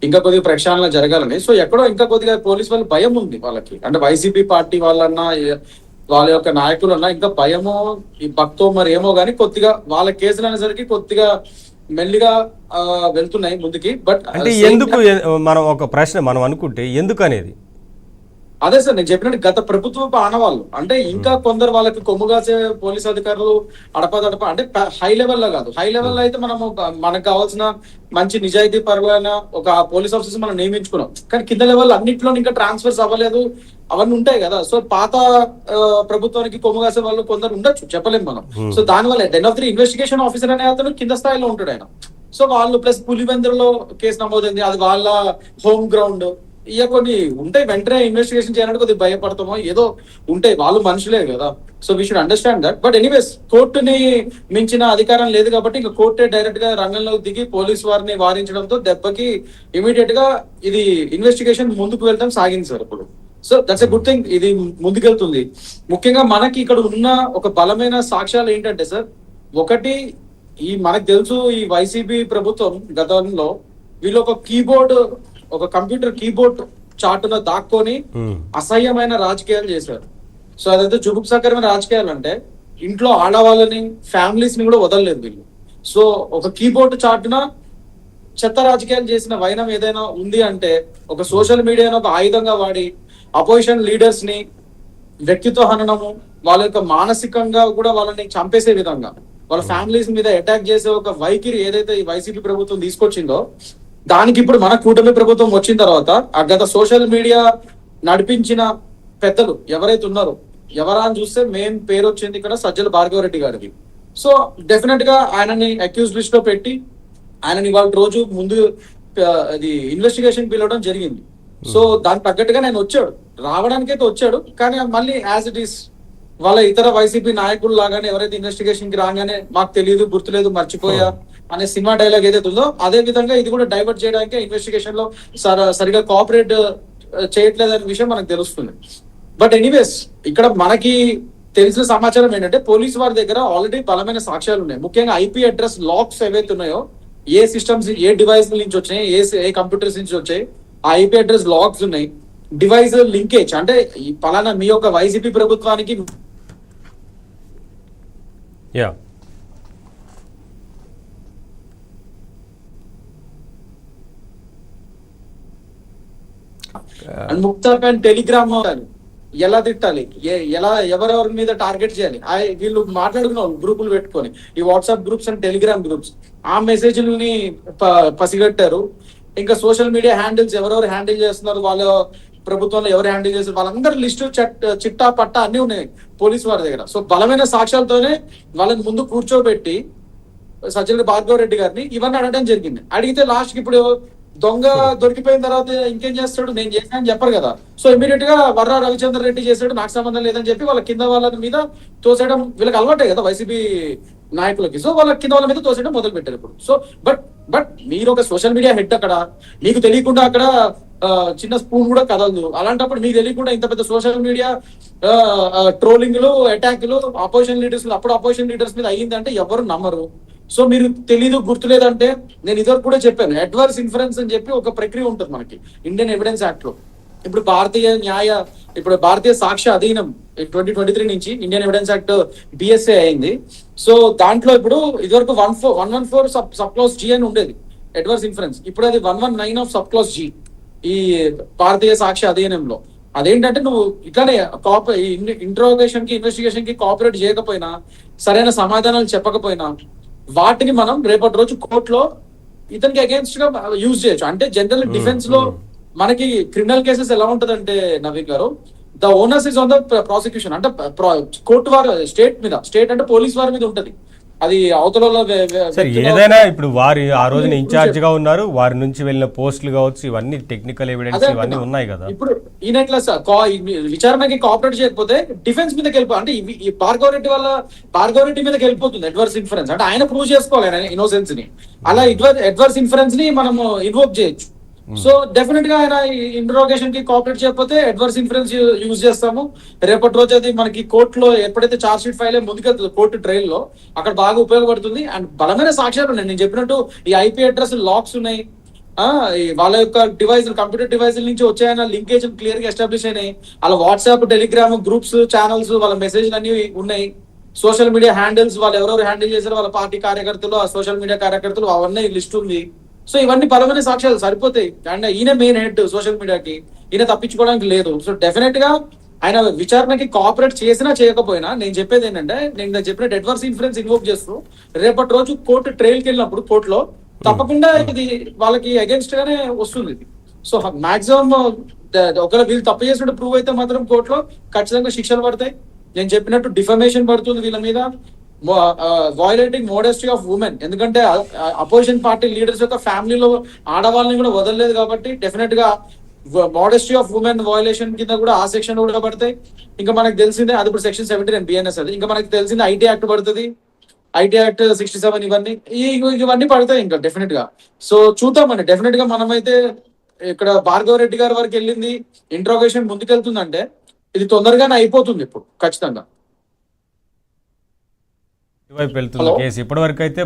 ఇంకా కొద్దిగా ప్రక్షాళన జరగాలని. సో ఎక్కడో ఇంకా కొద్దిగా పోలీస్ వాళ్ళు భయం ఉంది వాళ్ళకి, అంటే వైసీపీ పార్టీ వాళ్ళన్నా వాళ్ళ యొక్క నాయకులన్నా ఇంకా భయమో ఈ భక్తో మరి ఏమో గానీ కొద్దిగా వాళ్ళ కేసులు అనేసరికి కొద్దిగా మెల్లిగా వెళ్తున్నాయి ముందుకి. బట్ అంటే ఎందుకు, మనం ఒక ప్రశ్న మనం అనుకుంటే ఎందుకు అనేది అదే సార్ నేను చెప్పినట్టు గత ప్రభుత్వపు ఆనవాళ్ళు, అంటే ఇంకా కొందరు వాళ్ళకి కొమ్ముగాసే పోలీస్ అధికారులు అడపదడప, అంటే హై లెవెల్లో కాదు. హై లెవెల్లో అయితే మనకు కావాల్సిన మంచి నిజాయితీ పరులైన ఒక పోలీస్ ఆఫీసర్స్ మనం నియమించుకున్నాం, కానీ కింద లెవెల్ అన్నింటిలో ఇంకా ట్రాన్స్ఫర్స్ అవ్వలేదు, అవన్నీ ఉంటాయి కదా. సో పాత ప్రభుత్వానికి కొమ్ముగాసే వాళ్ళు కొందరు ఉండొచ్చు, చెప్పలేము మనం. సో దానివల్ల end of the investigation officer అనే అతను కింద స్థాయిలో ఉంటాడు ఆయన. సో వాళ్ళు ప్లస్ పులివెందులలో కేసు నమోదైంది, అది వాళ్ళ హోమ్ గ్రౌండ్, ఇక కొన్ని ఉంటాయి. వెంటనే ఇన్వెస్టిగేషన్ చేయాలంటే కొద్దిగా భయపడతామో ఏదో ఉంటాయి, వాళ్ళు మనుషులే కదా. So we should understand that. But anyways కోర్టుని మించిన అధికారం లేదు కాబట్టి ఇంకా కోర్టే డైరెక్ట్ గా రంగంలో దిగి పోలీస్ వారిని వారించడంతో దెబ్బకి ఇమీడియట్ గా ఇది ఇన్వెస్టిగేషన్ ముందుకు వెళ్తాం సాగింది సార్ ఇప్పుడు. So that's a good thing, ఇది ముందుకెళ్తుంది. ముఖ్యంగా మనకి ఇక్కడ ఉన్న ఒక బలమైన సాక్ష్యాలు ఏంటంటే సార్, ఒకటి మనకు తెలుసు ఈ వైసీపీ ప్రభుత్వం గతంలో వీళ్ళు ఒక కీబోర్డ్, ఒక కంప్యూటర్ కీబోర్డ్ చాటున దాక్కొని అసహ్యమైన రాజకీయాలు చేశారు. సో అదైతే జుగుప్సాకరమైన రాజకీయాలు, అంటే ఇంట్లో ఆడవాళ్ళని ఫ్యామిలీస్ ని కూడా వదలలేదు వీళ్ళు. సో ఒక కీబోర్డ్ చాటున చెత్త రాజకీయాలు చేసిన వైనం ఏదైనా ఉంది అంటే ఒక సోషల్ మీడియాను ఒక ఆయుధంగా వాడి అపోజిషన్ లీడర్స్ ని వ్యక్తిత్వ హననము, వాళ్ళ యొక్క మానసికంగా కూడా వాళ్ళని చంపేసే విధంగా వాళ్ళ ఫ్యామిలీస్ మీద అటాక్ చేసే ఒక వైఖరి ఏదైతే ఈ వైసీపీ ప్రభుత్వం తీసుకొచ్చిందో, దానికి ఇప్పుడు మన కూటమి ప్రభుత్వం వచ్చిన తర్వాత ఆ గత సోషల్ మీడియా నడిపించిన పెద్దలు ఎవరైతే ఉన్నారో, ఎవరా అని చూస్తే మెయిన్ పేరు వచ్చింది ఇక్కడ సజ్జల భార్గవరెడ్డి గారికి. సో డెఫినెట్ గా ఆయనని అక్యూజ్ లిస్ట్ లో పెట్టి ఆయనని వాళ్ళ రోజు ముందు అది ఇన్వెస్టిగేషన్ పిలవడం జరిగింది. సో దానికి తగ్గట్టుగా నేను రావడానికైతే వచ్చాడు, కానీ మళ్ళీ యాజ్ ఇట్ ఈస్ వాళ్ళ ఇతర వైసీపీ నాయకులు లాగానే ఎవరైతే ఇన్వెస్టిగేషన్ కి రాగానే మాకు తెలియదు, గుర్తులేదు, మర్చిపోయా అనే సినిమా డైలాగ్ ఏదైతే ఉందో అదే విధంగా ఇది కూడా డైవర్ట్ చేయడానికి ఇన్వెస్టిగేషన్ లో సరిగా కోఆపరేట్ చేయట్లేదు అనే విషయం మనకు తెలుస్తుంది. బట్ ఎనీవేస్ ఇక్కడ మనకి తెలిసిన సమాచారం ఏంటంటే పోలీసు వారి దగ్గర ఆల్రెడీ బలమైన సాక్ష్యాలు ఉన్నాయి. ముఖ్యంగా ఐపీ అడ్రస్ లాక్స్ ఏవైతే ఉన్నాయో, ఏ సిస్టమ్స్ ఏ డివైస్ నుంచి వచ్చాయి, ఏ కంప్యూటర్స్ నుంచి వచ్చాయి, ఆ ఐపీ అడ్రస్ లాక్స్ ఉన్నాయి. డివైస్ లింకేజ్, అంటే ఈ పలానా మీ యొక్క వైసీపీ ప్రభుత్వానికి టెలిగ్రామ్ ఎలా తిట్టాలి, ఎలా ఎవరెవరి మీద టార్గెట్ చేయాలి, వీళ్ళు మాట్లాడుకున్నారు గ్రూపులు పెట్టుకొని, ఈ WhatsApp groups and Telegram groups, ఆ మెసేజ్లని పసిగట్టారు. ఇంకా సోషల్ మీడియా హ్యాండిల్స్ ఎవరెవరు హ్యాండిల్ చేస్తున్నారు, వాళ్ళ ప్రభుత్వంలో ఎవరు హ్యాండిల్ చేస్తారు, వాళ్ళందరి లిస్టు చిట్టా పట్టా అన్ని ఉన్నాయి పోలీసు వారి దగ్గర. సో బలమైన సాక్ష్యాలతోనే వాళ్ళని ముందు కూర్చోబెట్టి సజ్జల భార్గవరెడ్డి గారిని ఇవన్నీ అడగడం జరిగింది. అడిగితే లాస్ట్ కి ఇప్పుడు దొంగ దొరికిపోయిన తర్వాత ఇంకేం చేస్తాడు, నేను చేశానని చెప్పరు కదా. సో ఇమీడియట్ గా వర్రా రవిచంద్ర రెడ్డి చేశాడు, నాకు సంబంధం లేదని చెప్పి వాళ్ళ కింద వాళ్ళ మీద తోసేయడం వీళ్ళకి అలవాటే కదా వైసీపీ నాయకులకి. సో వాళ్ళ కింద వాళ్ళ మీద తోసేయడం మొదలు పెట్టారు ఇప్పుడు. సో బట్ మీరు ఒక సోషల్ మీడియా హెడ్, అక్కడ మీకు తెలియకుండా అక్కడ చిన్న స్పూన్ కూడా కదలదు. అలాంటప్పుడు మీకు తెలియకుండా ఇంత పెద్ద సోషల్ మీడియా ట్రోలింగ్లు, అటాక్లు అపోజిషన్ లీడర్స్ మీద అయ్యిందంటే ఎవరు నమ్మరు. సో మీరు తెలీదు, గుర్తులేదంటే నేను ఇదివరకు కూడా చెప్పాను, అడ్వర్స్ ఇన్ఫరెన్స్ అని చెప్పి ఒక ప్రక్రియ ఉంటుంది మనకి ఇండియన్ ఎవిడెన్స్ యాక్ట్ లో. ఇప్పుడు భారతీయ సాక్ష్య అధీనం 2023 నుంచి ఇండియన్ ఎవిడెన్స్ యాక్ట్ బిఎస్ఏ అయింది. సో దాంట్లో ఇప్పుడు ఇదివరకు 114 సబ్ క్లాస్ జీ అని ఉండేది అడ్వర్స్ ఇన్ఫరెన్స్, ఇప్పుడు అది 119 ఆఫ్ సబ్ క్లాస్ జీ ఈ భారతీయ సాక్ష్య అధీనంలో. అదేంటంటే నువ్వు ఇట్లానే ఇంట్రోగేషన్ కి ఇన్వెస్టిగేషన్ కి కోఆపరేట్ చేయకపోయినా, సరైన సమాధానాలు చెప్పకపోయినా, వాటిని మనం రేపటి రోజు కోర్టులో ఇతనికి అగేన్స్ట్ గా యూజ్ చేయొచ్చు. అంటే జనరల్ డిఫెన్స్ లో మనకి క్రిమినల్ కేసెస్ ఎలా ఉంటదంటే నవీన్ గారు, the owners is on the prosecution, అంటే కోర్టు వారు స్టేట్ అంటే పోలీస్ వారి మీద ఉంటది. అది అవతలలో ఏదైనా ఇప్పుడు వారి ఆ రోజున ఇన్ఛార్జ్ గా ఉన్నారు, వారి నుంచి వెళ్ళిన పోస్టులు కావచ్చు, ఇవన్నీ టెక్నికల్ ఎవిడెన్స్ ఇవన్నీ ఉన్నాయి కదా. ఇప్పుడు ఈయన ఇట్లా విచారణకి కోఆపరేట్ చేయకపోతే డిఫెన్స్ మీదకి వెళ్ళిపోయి, అంటే ఈ భార్గవరెడ్డి మీదకి వెళ్ళిపోతుంది అడ్వర్స్ ఇన్ఫరెన్స్. అంటే ఆయన ప్రూవ్ చేసుకోవాలి ఆయన ఇన్నోసెన్స్ ని, అలా అడ్వర్స్ ఇన్ఫరెన్స్ ని మనం ఇన్వోక్ చేయొచ్చు. సో డెఫినెట్ గా ఆయన ఇంట్రోగేషన్ కి కోఆపరేట్ చేయకపోతే అడ్వర్స్ ఇన్ఫరెన్స్ యూజ్ చేస్తాము. రేపటి రోజు అది మనకి కోర్టులో ఎప్పుడైతే ఛార్జ్ షీట్ ఫైల్ ముందుకెళ్తుంది కోర్టు ట్రయల్ లో, అక్కడ బాగా ఉపయోగపడుతుంది. అండ్ బలమైన సాక్ష్యాలు ఉన్నాయి. నేను చెప్పినట్టు ఈ ఐపీ అడ్రస్ లాక్స్ ఉన్నాయి, వాళ్ళ యొక్క డివైస్ కంప్యూటర్ డివైస్ నుంచి వచ్చాయన్న లింకేజ్ క్లియర్ గా ఎస్టాబ్లిష్ అయినాయి. వాళ్ళ వాట్సాప్, టెలిగ్రామ్ గ్రూప్స్, ఛానల్స్, వాళ్ళ మెసేజ్లు అన్ని ఉన్నాయి. సోషల్ మీడియా హ్యాండిల్స్ వాళ్ళు ఎవరెవరు హ్యాండిల్ చేశారో వాళ్ళ పార్టీ కార్యకర్తలు, ఆ సోషల్ మీడియా కార్యకర్తలు, అవన్నీ లిస్ట్ ఉంది. సో ఇవన్నీ బలమైన సాక్ష్యాలు సరిపోతాయి. అండ్ ఈయన మెయిన్ హెడ్ సోషల్ మీడియాకి, ఈయన తప్పించుకోవడానికి లేదు. సో డెఫినెట్ గా ఆయన విచారణకి కోఆపరేట్ చేసినా చేయకపోయినా నేను చెప్పేది ఏంటంటే, నేను చెప్పిన అడ్వర్స్ ఇన్ఫ్లుయెన్స్ ఇన్వోక్ చేస్తూ రేపటి రోజు కోర్టు ట్రయల్కి వెళ్ళినప్పుడు కోర్టులో తప్పకుండా ఇది వాళ్ళకి అగేన్స్ట్ గానే వస్తుంది. సో మాక్సిమం ఒకవేళ వీళ్ళు తప్పు చేసినట్టు ప్రూవ్ అయితే మాత్రం కోర్టులో ఖచ్చితంగా శిక్షలు పడతాయి. నేను చెప్పినట్టు డిఫమేషన్ పడుతుంది వీళ్ళ మీద, వయలేటింగ్ మోడెస్టీ ఆఫ్ ఉమెన్. ఎందుకంటే అపోజిషన్ పార్టీ లీడర్స్ యొక్క ఫ్యామిలీలో ఆడవాళ్ళని కూడా వదలలేదు కాబట్టి డెఫినెట్ గా మోడెస్టీ ఆఫ్ ఉమెన్ వయలేషన్ కింద కూడా ఆ సెక్షన్ కూడా పడతాయి. ఇంకా మనకు తెలిసిందే అది ఇప్పుడు సెక్షన్ 17 బిఎన్ఎస్ అది. ఇంకా మనకి తెలిసిందే ఐటీ యాక్ట్ పడుతుంది, ఐటీ యాక్ట్ 67, ఇవన్నీ పడతాయి ఇంకా డెఫినెట్ గా. సో చూద్దామండి, డెఫినెట్ గా మనమైతే ఇక్కడ భార్గవ రెడ్డి గారి వరకు వెళ్ళింది, ఇంట్రోగేషన్ ముందుకెళ్తుందంటే ఇది తొందరగానే అయిపోతుంది ఇప్పుడు ఖచ్చితంగా. ఇటువైపు వెళ్తుంది కేసు. ఇప్పటివరకు అయితే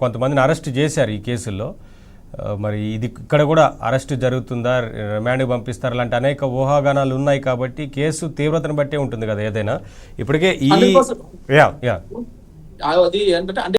కొంతమందిని అరెస్ట్ చేశారు ఈ కేసుల్లో. మరి ఇది ఇక్కడ కూడా అరెస్ట్ జరుగుతుందా, రిమాండ్కి పంపిస్తారు, లాంటి అనేక ఊహాగానాలు ఉన్నాయి కాబట్టి కేసు తీవ్రతను బట్టే ఉంటుంది కదా ఏదైనా. ఇప్పటికే ఈ అది ఏంటంటే